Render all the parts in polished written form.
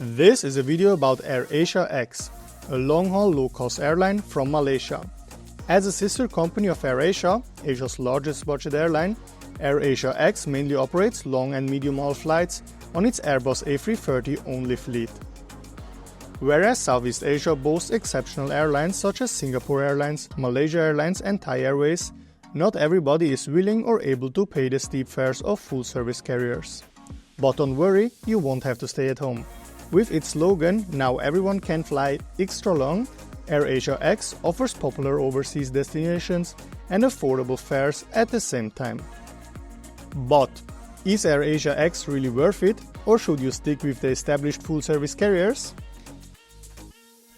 This is a video about AirAsia X, a long-haul low-cost airline from Malaysia. As a sister company of AirAsia, Asia's largest budget airline, AirAsia X mainly operates long and medium-haul flights on its Airbus A330 only fleet. Whereas Southeast Asia boasts exceptional airlines such as Singapore Airlines, Malaysia Airlines and Thai Airways, not everybody is willing or able to pay the steep fares of full-service carriers. But don't worry, you won't have to stay at home. With its slogan, "Now everyone can fly extra long," AirAsia X offers popular overseas destinations and affordable fares at the same time. But is AirAsia X really worth it, or should you stick with the established full-service carriers?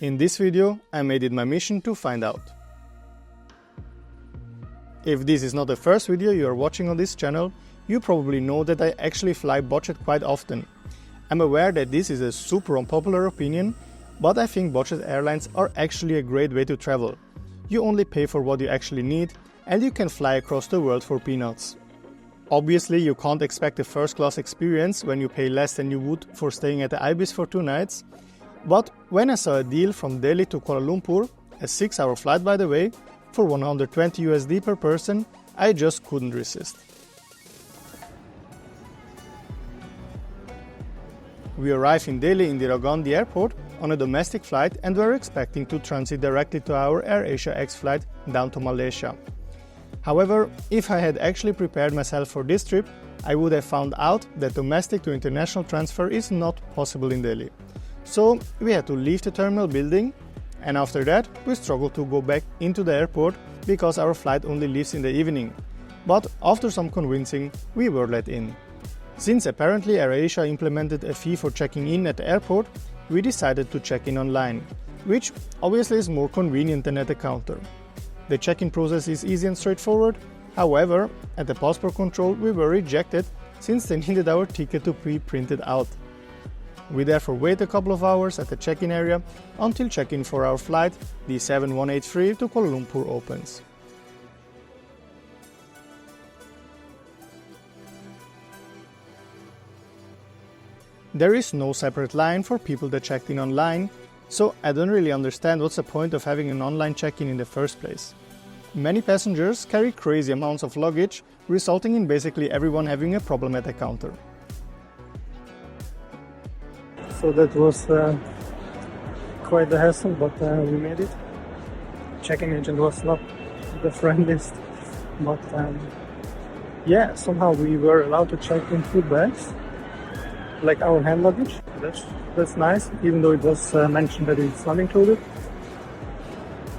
In this video, I made it my mission to find out. If this is not the first video you are watching on this channel, you probably know that I actually fly budget quite often. I'm aware that this is a super unpopular opinion, but I think budget airlines are actually a great way to travel. You only pay for what you actually need, and you can fly across the world for peanuts. Obviously, you can't expect a first-class experience when you pay less than you would for staying at the Ibis for 2 nights. But when I saw a deal from Delhi to Kuala Lumpur, a 6-hour flight by the way, for $120 USD per person, I just couldn't resist. We arrived in Delhi Indira Gandhi airport on a domestic flight and were expecting to transit directly to our AirAsia X flight down to Malaysia. However, if I had actually prepared myself for this trip, I would have found out that domestic to international transfer is not possible in Delhi. So we had to leave the terminal building, and after that we struggled to go back into the airport because our flight only leaves in the evening. But after some convincing, we were let in. Since apparently AirAsia implemented a fee for checking in at the airport, we decided to check in online, which obviously is more convenient than at the counter. The check-in process is easy and straightforward. However, at the passport control we were rejected since they needed our ticket to be printed out. We therefore wait a couple of hours at the check-in area until check-in for our flight, the 7183 to Kuala Lumpur opens. There is no separate line for people that checked in online, so I don't really understand what's the point of having an online check-in in the first place. Many passengers carry crazy amounts of luggage, resulting in basically everyone having a problem at the counter. So that was quite the hassle, but we made it. Check-in agent was not the friendliest, but yeah, somehow we were allowed to check in 2 bags, like our hand luggage. That's nice, even though it was mentioned that it's not included.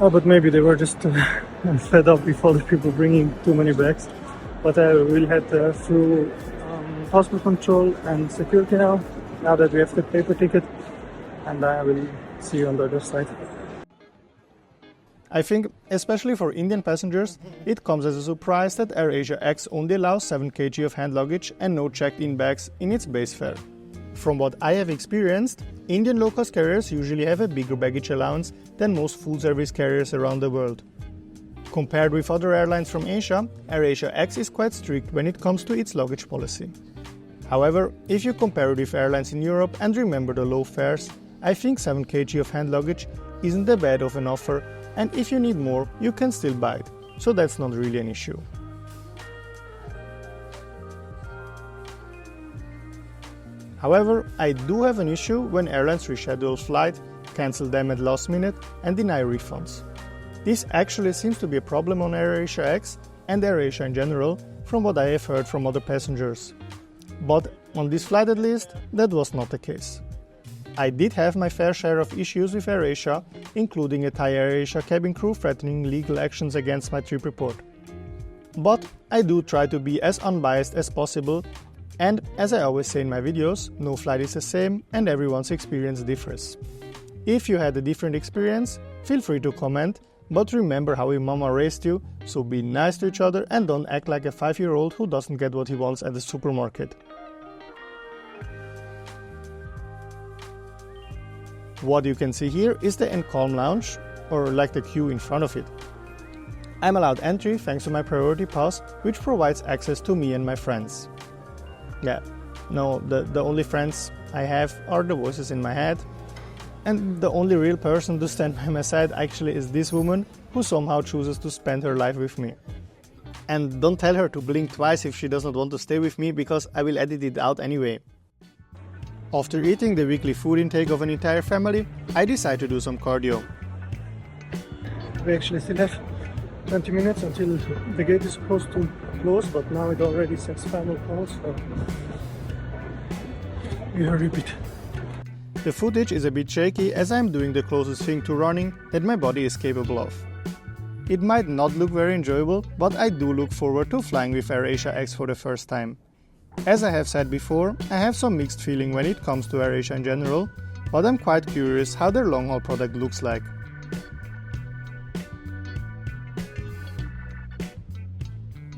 Oh, but maybe they were just fed up with all the people bringing too many bags. But we'll head through passport control and security now that we have the paper ticket, and I will see you on the other side. I think, especially for Indian passengers, it comes as a surprise that AirAsia X only allows 7 kg of hand luggage and no checked-in bags in its base fare. From what I have experienced, Indian low-cost carriers usually have a bigger baggage allowance than most full-service carriers around the world. Compared with other airlines from Asia, AirAsia X is quite strict when it comes to its luggage policy. However, if you compare it with airlines in Europe and remember the low fares, I think 7 kg of hand luggage isn't that bad of an offer, and if you need more, you can still buy it, so that's not really an issue. However, I do have an issue when airlines reschedule flights, cancel them at last minute and deny refunds. This actually seems to be a problem on AirAsia X and AirAsia in general, from what I have heard from other passengers. But on this flight at least, that was not the case. I did have my fair share of issues with AirAsia, including a Thai AirAsia cabin crew threatening legal actions against my trip report. But I do try to be as unbiased as possible, and as I always say in my videos, no flight is the same and everyone's experience differs. If you had a different experience, feel free to comment, but remember how your mama raised you, so be nice to each other and don't act like a 5-year-old who doesn't get what he wants at the supermarket. What you can see here is the Encalm Lounge, or like the queue in front of it. I'm allowed entry thanks to my priority pass, which provides access to me and my friends. Yeah, no, the only friends I have are the voices in my head, and the only real person to stand by my side actually is this woman who somehow chooses to spend her life with me. And don't tell her to blink twice if she does not want to stay with me, because I will edit it out anyway. After eating the weekly food intake of an entire family, I decide to do some cardio. We actually still have 20 minutes until the gate is supposed to close, but now it already says final call, so we hurry a bit. The footage is a bit shaky as I am doing the closest thing to running that my body is capable of. It might not look very enjoyable, but I do look forward to flying with AirAsia X for the first time. As I have said before, I have some mixed feeling when it comes to AirAsia in general, but I'm quite curious how their long-haul product looks like.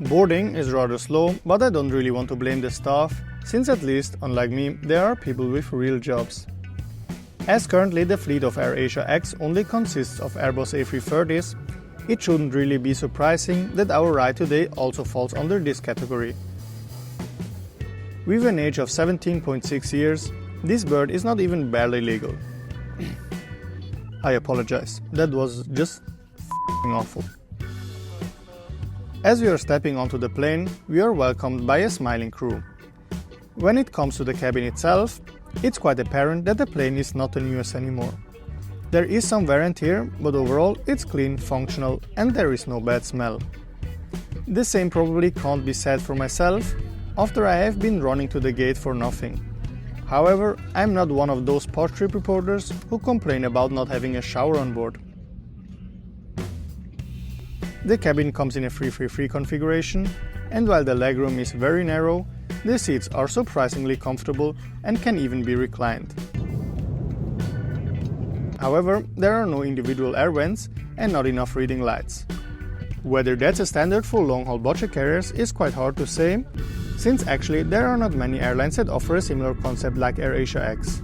Boarding is rather slow, but I don't really want to blame the staff, since at least, unlike me, there are people with real jobs. As currently the fleet of AirAsia X only consists of Airbus A330s, it shouldn't really be surprising that our ride today also falls under this category. With an age of 17.6 years, this bird is not even barely legal. I apologize, that was just awful. As we are stepping onto the plane, we are welcomed by a smiling crew. When it comes to the cabin itself, it's quite apparent that the plane is not the newest anymore. There is some wear and tear, but overall it's clean, functional, and there is no bad smell. The same probably can't be said for myself, after I have been running to the gate for nothing. However, I'm not one of those posh trip reporters who complain about not having a shower on board. The cabin comes in a 333 configuration, and while the legroom is very narrow, the seats are surprisingly comfortable and can even be reclined. However, there are no individual air vents and not enough reading lights. Whether that's a standard for long-haul budget carriers is quite hard to say, since actually there are not many airlines that offer a similar concept like AirAsia X.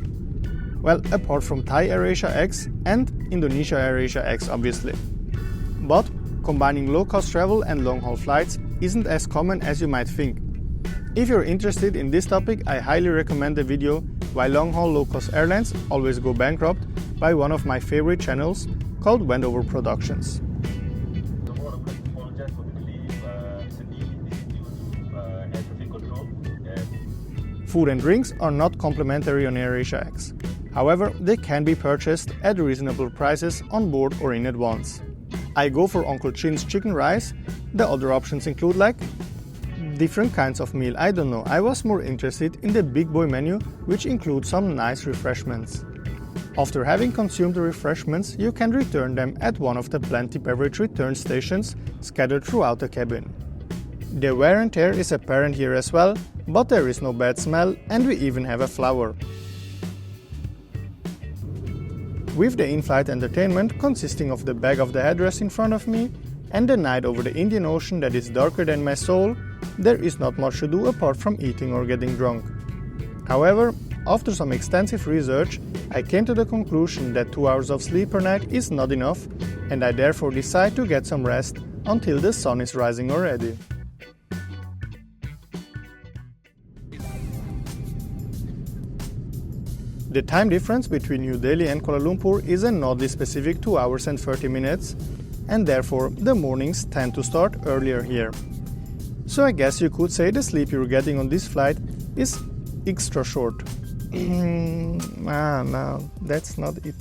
Well, apart from Thai AirAsia X and Indonesia AirAsia X obviously. But combining low-cost travel and long-haul flights isn't as common as you might think. If you're interested in this topic, I highly recommend the video Why Long-Haul Low-Cost Airlines Always Go Bankrupt by one of my favorite channels called Wendover Productions. Food and drinks are not complimentary on AirAsia X. However, they can be purchased at reasonable prices on board or in advance. I go for Uncle Chin's chicken rice. The other options include different kinds of meal. I don't know, I was more interested in the big boy menu, which includes some nice refreshments. After having consumed the refreshments, you can return them at one of the plenty beverage return stations scattered throughout the cabin. The wear and tear is apparent here as well, but there is no bad smell and we even have a flower. With the in-flight entertainment consisting of the back of the headrest in front of me and the night over the Indian Ocean that is darker than my soul, there is not much to do apart from eating or getting drunk. However, after some extensive research, I came to the conclusion that 2 hours of sleep per night is not enough, and I therefore decide to get some rest until the sun is rising already. The time difference between New Delhi and Kuala Lumpur is an oddly specific 2 hours and 30 minutes, and therefore the mornings tend to start earlier here. So I guess you could say the sleep you're getting on this flight is extra short. No, that's not it.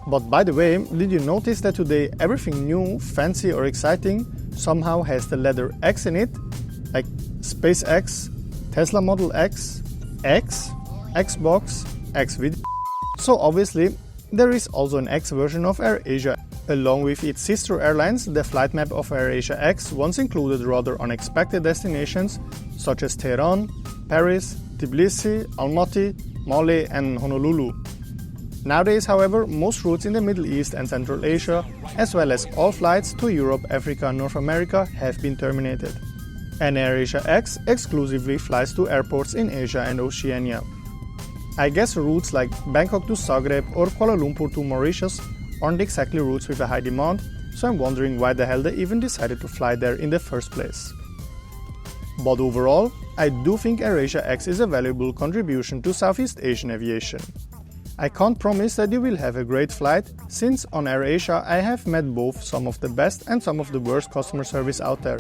But by the way, did you notice that today everything new, fancy or exciting somehow has the letter X in it? Like SpaceX, Tesla Model X, Xbox, Xvideo. So obviously, there is also an X version of AirAsia. Along with its sister airlines, the flight map of AirAsia X once included rather unexpected destinations such as Tehran, Paris, Tbilisi, Almaty, Male and Honolulu. Nowadays, however, most routes in the Middle East and Central Asia, as well as all flights to Europe, Africa and North America have been terminated. And AirAsia X exclusively flies to airports in Asia and Oceania. I guess routes like Bangkok to Zagreb or Kuala Lumpur to Mauritius aren't exactly routes with a high demand, so I'm wondering why the hell they even decided to fly there in the first place. But overall, I do think AirAsia X is a valuable contribution to Southeast Asian aviation. I can't promise that you will have a great flight, since on AirAsia I have met both some of the best and some of the worst customer service out there.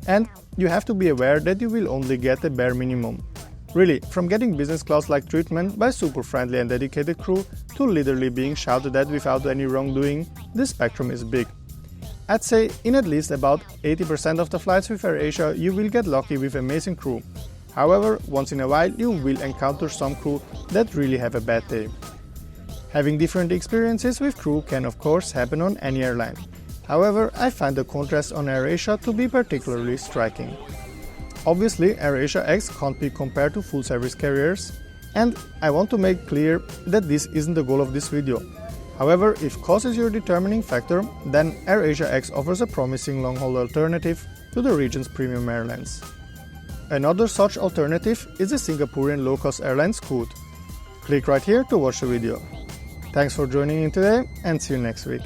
And you have to be aware that you will only get the bare minimum. Really, from getting business class-like treatment by super friendly and dedicated crew to literally being shouted at without any wrongdoing, the spectrum is big. I'd say in at least about 80% of the flights with AirAsia you will get lucky with amazing crew. However, once in a while you will encounter some crew that really have a bad day. Having different experiences with crew can of course happen on any airline. However, I find the contrast on AirAsia to be particularly striking. Obviously, AirAsia X can't be compared to full-service carriers, and I want to make clear that this isn't the goal of this video. However, if cost is your determining factor, then AirAsia X offers a promising long-haul alternative to the region's premium airlines. Another such alternative is the Singaporean low-cost airline Scoot. Click right here to watch the video. Thanks for joining in today, and see you next week.